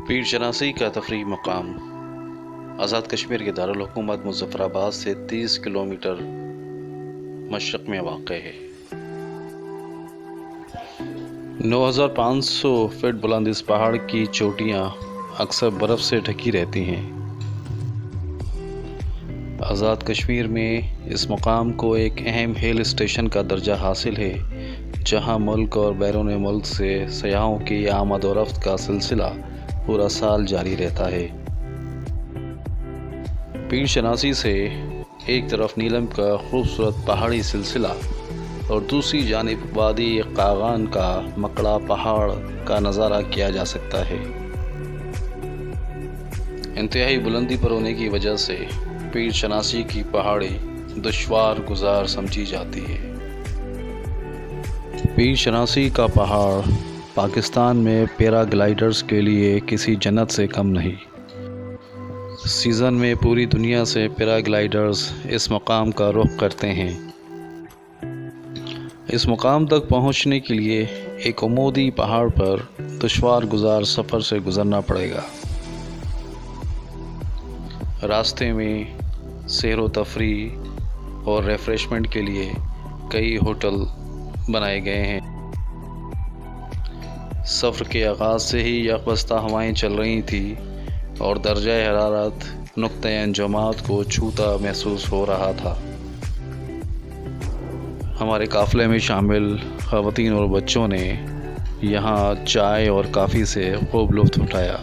پیر شناسی کا تفریحی مقام آزاد کشمیر کے دارالحکومت مظفر آباد سے 30 کلومیٹر مشرق میں واقع ہے۔ 9500 فٹ بلند اس پہاڑ کی چوٹیاں اکثر برف سے ڈھکی رہتی ہیں۔ آزاد کشمیر میں اس مقام کو ایک اہم ہل اسٹیشن کا درجہ حاصل ہے، جہاں ملک اور بیرون ملک سے سیاحوں کی آمد و رفت کا سلسلہ پورا سال جاری رہتا ہے۔ پیر شناسی سے ایک طرف نیلم کا خوبصورت پہاڑی سلسلہ اور دوسری جانب وادی قاغان کا مکڑا پہاڑ کا نظارہ کیا جا سکتا ہے۔ انتہائی بلندی پر ہونے کی وجہ سے پیر شناسی کی پہاڑی دشوار گزار سمجھی جاتی ہے۔ پیر شناسی کا پہاڑ پاکستان میں پیرا گلائیڈرز کے لیے کسی جنت سے کم نہیں۔ سیزن میں پوری دنیا سے پیرا گلائیڈرز اس مقام کا رخ کرتے ہیں۔ اس مقام تک پہنچنے کے لیے ایک عمودی پہاڑ پر دشوار گزار سفر سے گزرنا پڑے گا۔ راستے میں سیر و تفریح اور ریفریشمنٹ کے لیے کئی ہوٹل بنائے گئے ہیں۔ سفر کے آغاز سے ہی یکبستہ ہوائیں چل رہی تھیں اور درجہ حرارت نقطۂ انجماد کو چھوتا محسوس ہو رہا تھا۔ ہمارے قافلے میں شامل خواتین اور بچوں نے یہاں چائے اور کافی سے خوب لطف اٹھایا۔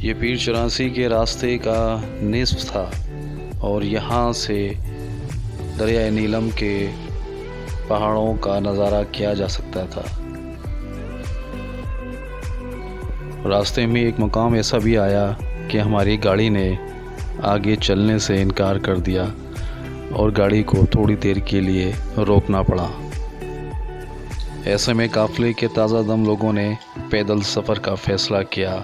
یہ پیر شناسی کے راستے کا نصف تھا اور یہاں سے دریائے نیلم کے پہاڑوں کا نظارہ کیا جا سکتا تھا۔ راستے میں ایک مقام ایسا بھی آیا کہ ہماری گاڑی نے آگے چلنے سے انکار کر دیا اور گاڑی کو تھوڑی دیر کے لیے روکنا پڑا۔ ایسے میں قافلے کے تازہ دم لوگوں نے پیدل سفر کا فیصلہ کیا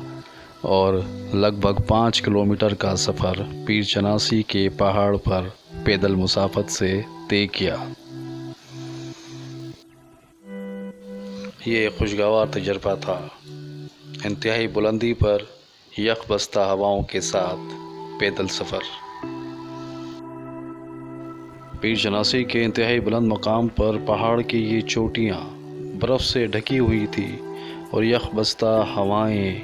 اور لگ بھگ 5 کلومیٹر کا سفر پیر شناسی کے پہاڑ پر پیدل مسافت سے طے کیا۔ یہ ایک خوشگوار تجربہ تھا، انتہائی بلندی پر یکبستہ ہواؤں کے ساتھ پیدل سفر۔ پیر شناسی کے انتہائی بلند مقام پر پہاڑ کی یہ چوٹیاں برف سے ڈھکی ہوئی تھی اور یکبستہ ہوائیں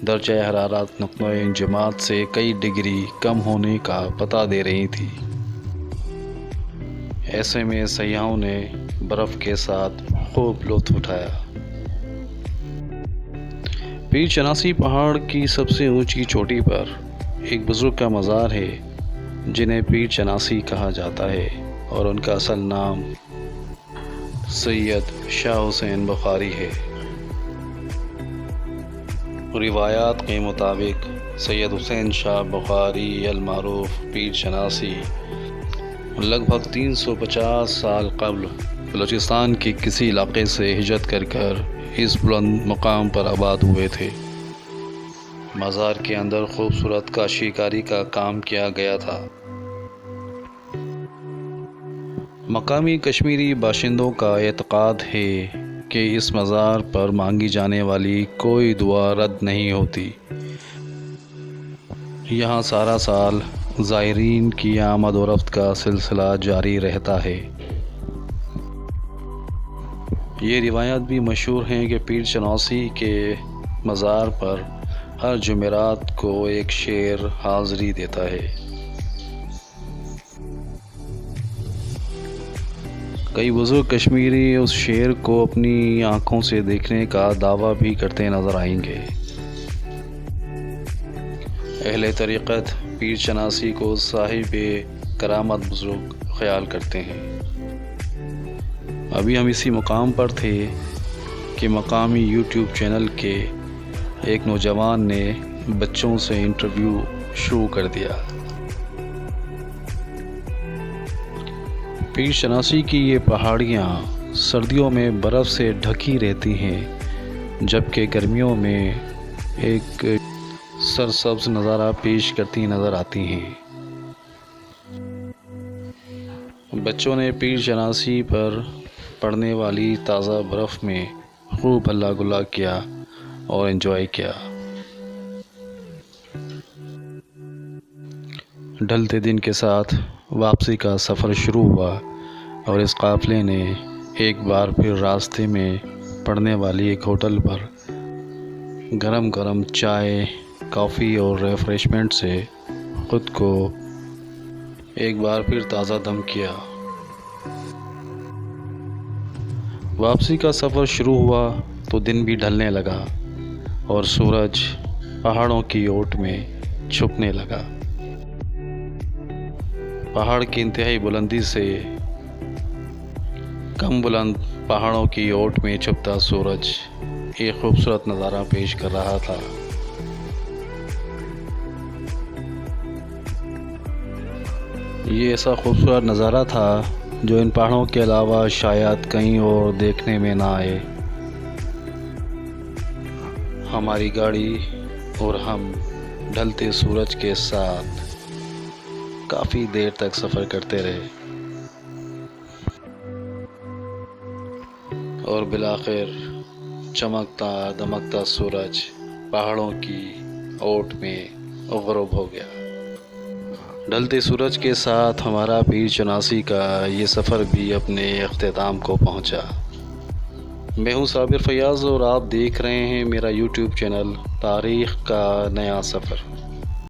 درجہ حرارت نقطۂ انجماد سے کئی ڈگری کم ہونے کا پتہ دے رہی تھی۔ ایسے میں سیاحوں نے برف کے ساتھ خوب لطف اٹھایا۔ پیر شناسی پہاڑ کی سب سے اونچی چوٹی پر ایک بزرگ کا مزار ہے جنہیں پیر شناسی کہا جاتا ہے اور ان کا اصل نام سید شاہ حسین بخاری ہے۔ روایات کے مطابق سید حسین شاہ بخاری المعروف پیر شناسی لگ بھگ 350 سال قبل بلوچستان کے کسی علاقے سے ہجرت کر اس بلند مقام پر آباد ہوئے تھے۔ مزار کے اندر خوبصورت کاشی کاری کا کام کیا گیا تھا۔ مقامی کشمیری باشندوں کا اعتقاد ہے کہ اس مزار پر مانگی جانے والی کوئی دعا رد نہیں ہوتی۔ یہاں سارا سال زائرین کی آمد و رفت کا سلسلہ جاری رہتا ہے۔ یہ روایات بھی مشہور ہیں کہ پیر شناسی کے مزار پر ہر جمعرات کو ایک شیر حاضری دیتا ہے۔ کئی بزرگ کشمیری اس شیر کو اپنی آنکھوں سے دیکھنے کا دعویٰ بھی کرتے نظر آئیں گے۔ اہل طریقت پیر شناسی کو صاحب کرامت بزرگ خیال کرتے ہیں۔ ابھی ہم اسی مقام پر تھے کہ مقامی یوٹیوب چینل کے ایک نوجوان نے بچوں سے انٹرویو شروع کر دیا۔ پیر شناسی کی یہ پہاڑیاں سردیوں میں برف سے ڈھکی رہتی ہیں، جبکہ گرمیوں میں ایک سرسبز نظارہ پیش کرتی نظر آتی ہیں۔ بچوں نے پیر شناسی پر پڑنے والی تازہ برف میں خوب ہلا گلا کیا اور انجوائے کیا۔ ڈھلتے دن کے ساتھ واپسی کا سفر شروع ہوا اور اس قافلے نے ایک بار پھر راستے میں پڑنے والی ایک ہوٹل پر گرم گرم چائے، کافی اور ریفریشمنٹ سے خود کو ایک بار پھر تازہ دم کیا۔ واپسی کا سفر شروع ہوا تو دن بھی ڈھلنے لگا اور سورج پہاڑوں کی اوٹ میں چھپنے لگا۔ پہاڑ کی انتہائی بلندی سے کم بلند پہاڑوں کی اوٹ میں چھپتا سورج ایک خوبصورت نظارہ پیش کر رہا تھا۔ یہ ایسا خوبصورت نظارہ تھا جو ان پہاڑوں کے علاوہ شاید کہیں اور دیکھنے میں نہ آئے۔ ہماری گاڑی اور ہم ڈھلتے سورج کے ساتھ کافی دیر تک سفر کرتے رہے اور بالآخر چمکتا دمکتا سورج پہاڑوں کی اوٹ میں غروب ہو گیا۔ ڈھلتے سورج کے ساتھ ہمارا پیر چناسی کا یہ سفر بھی اپنے اختتام کو پہنچا۔ میں ہوں صابر فیاض اور آپ دیکھ رہے ہیں میرا یوٹیوب چینل تاریخ کا نیا سفر۔